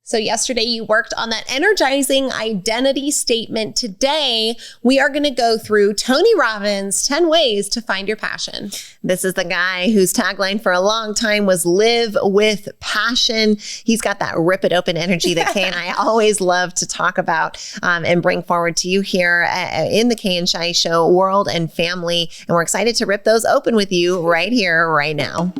So yesterday you worked on that energizing identity statement. Today, we are going to go through Tony Robbins' 10 ways to find your passion. This is the guy whose tagline for a long time was live with passion. He's got that rip it open energy that Kay and I always love to talk about and bring forward to you here in the Kay and Shai Show world and family. And we're excited to rip those open with you right here, right now.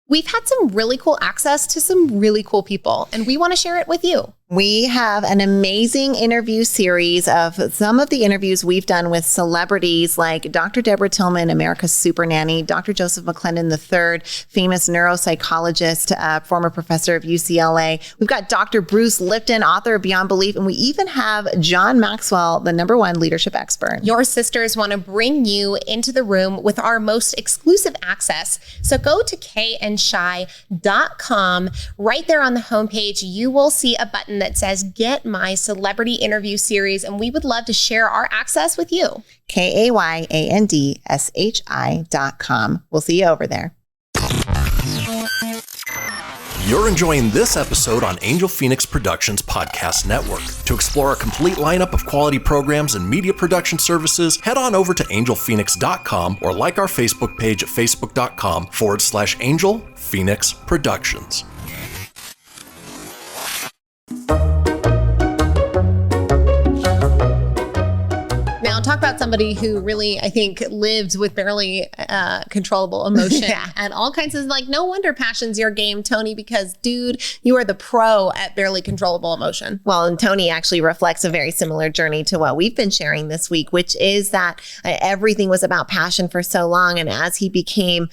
We've had some really cool access to some really cool people, and we want to share it with you. We have an amazing interview series of some of the interviews we've done with celebrities like Dr. Deborah Tillman, America's Super Nanny, Dr. Joseph McClendon III, famous neuropsychologist, former professor of UCLA. We've got Dr. Bruce Lipton, author of Beyond Belief, and we even have John Maxwell, the #1 leadership expert. Your sisters want to bring you into the room with our most exclusive access. So go to kayandshai.com. Right there on the homepage, you will see a button that says Get My Celebrity Interview Series, and we would love to share our access with you. KAYANDSHI.com. We'll see you over there. You're enjoying this episode on Angel Phoenix Productions Podcast Network. To explore a complete lineup of quality programs and media production services, head on over to angelphoenix.com or like our Facebook page at facebook.com/Angel Phoenix Productions. Now, talk about somebody who really, I think, lived with barely controllable emotion and all kinds of no wonder passion's your game, Tony, because dude, you are the pro at barely controllable emotion. Well, and Tony actually reflects a very similar journey to what we've been sharing this week, which is that everything was about passion for so long. And as he became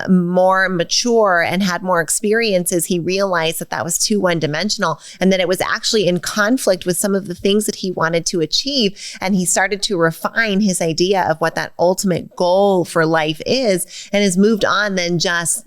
more mature and had more experiences, he realized that that was too one-dimensional and that it was actually in conflict with some of the things that he wanted to achieve. And he started to refine his idea of what that ultimate goal for life is and has moved on than just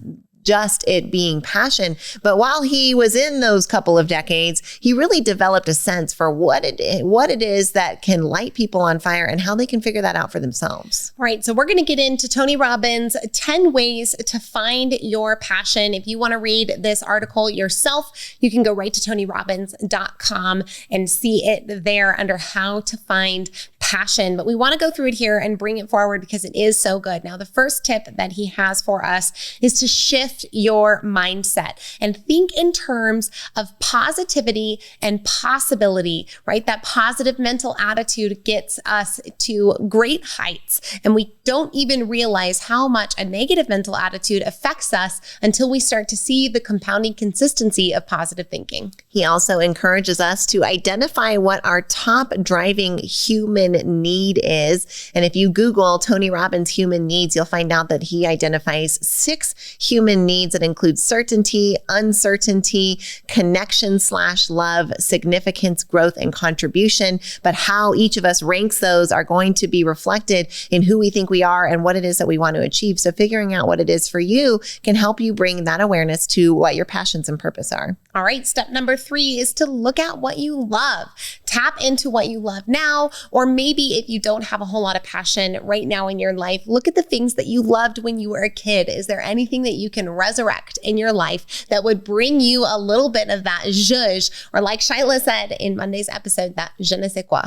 it being passion. But while he was in those couple of decades, he really developed a sense for what it is that can light people on fire and how they can figure that out for themselves. All right. So we're going to get into Tony Robbins' 10 ways to find your passion. If you want to read this article yourself, you can go right to tonyrobbins.com and see it there under how to find passion. But we want to go through it here and bring it forward because it is so good. Now, the first tip that he has for us is to shift your mindset and think in terms of positivity and possibility, right? That positive mental attitude gets us to great heights. And we don't even realize how much a negative mental attitude affects us until we start to see the compounding consistency of positive thinking. He also encourages us to identify what our top driving human need is. And if you Google Tony Robbins human needs, you'll find out that he identifies 6 human needs that include certainty, uncertainty, connection/love, significance, growth, and contribution. But how each of us ranks those are going to be reflected in who we think we are and what it is that we want to achieve. So figuring out what it is for you can help you bring that awareness to what your passions and purpose are. All right. Step number 3 is to look at what you love. Tap into what you love now, or maybe if you don't have a whole lot of passion right now in your life, look at the things that you loved when you were a kid. Is there anything that you can resurrect in your life that would bring you a little bit of that zhuzh, or like Shyla said in Monday's episode, that je ne sais quoi.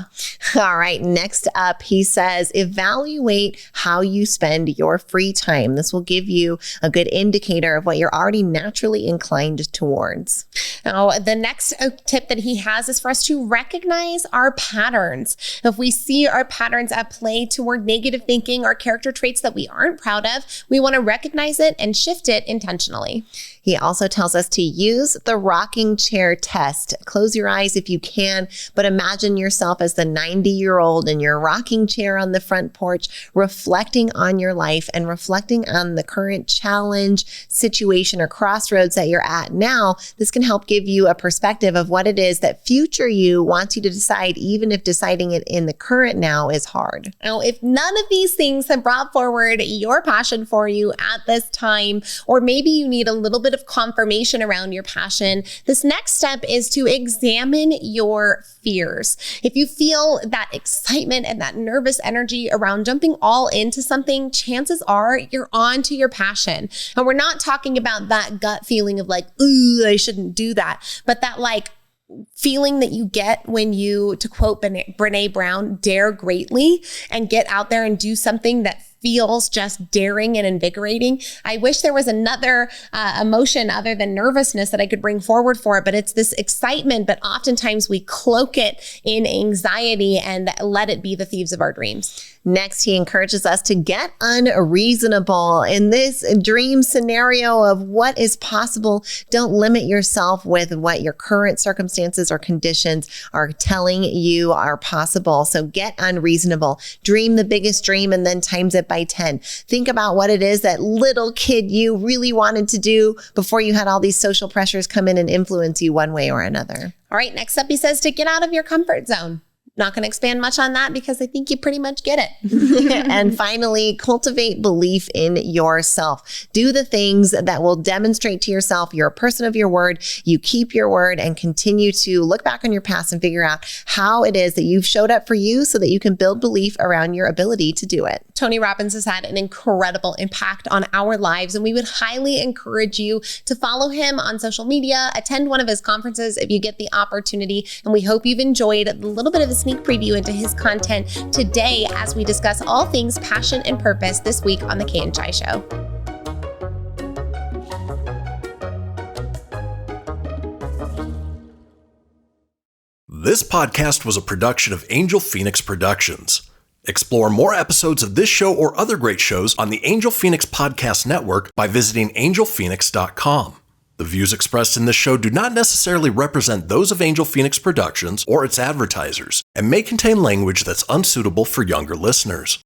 All right. Next up, he says, evaluate how you spend your free time. This will give you a good indicator of what you're already naturally inclined towards. Now, the next tip that he has is for us to recognize our patterns. If we see our patterns at play toward negative thinking or character traits that we aren't proud of, we want to recognize it and shift it intentionally. He also tells us to use the rocking chair test. Close your eyes if you can, but imagine yourself as the 90-year-old in your rocking chair on the front porch, reflecting on your life and reflecting on the current challenge, situation, or crossroads that you're at now. This can help give you a perspective of what it is that future you wants you to decide, even if deciding it in the current now is hard. Now, if none of these things have brought forward your passion for you at this time, or maybe you need a little bit bit of confirmation around your passion, this next step is to examine your fears. If you feel that excitement and that nervous energy around jumping all into something, chances are you're on to your passion. And we're not talking about that gut feeling of like, ooh, I shouldn't do that, but that like feeling that you get when you, to quote Brene Brown, dare greatly and get out there and do something that feels just daring and invigorating. I wish there was another emotion other than nervousness that I could bring forward for it, but it's this excitement, but oftentimes we cloak it in anxiety and let it be the thieves of our dreams. Next, he encourages us to get unreasonable. In this dream scenario of what is possible, don't limit yourself with what your current circumstances or conditions are telling you are possible. So get unreasonable. Dream the biggest dream and then times it by 10. Think about what it is that little kid you really wanted to do before you had all these social pressures come in and influence you one way or another. All right, next up, he says to get out of your comfort zone. Not going to expand much on that because I think you pretty much get it. And finally, cultivate belief in yourself. Do the things that will demonstrate to yourself you're a person of your word, you keep your word, and continue to look back on your past and figure out how it is that you've showed up for you so that you can build belief around your ability to do it. Tony Robbins has had an incredible impact on our lives, and we would highly encourage you to follow him on social media, attend one of his conferences if you get the opportunity, and we hope you've enjoyed a little bit of a sneak preview into his content today as we discuss all things passion and purpose this week on The Kay and Chai Show. This podcast was a production of Angel Fenix Productions. Explore more episodes of this show or other great shows on the Angel Fenix Podcast Network by visiting angelphenix.com. The views expressed in this show do not necessarily represent those of Angel Fenix Productions or its advertisers and may contain language that's unsuitable for younger listeners.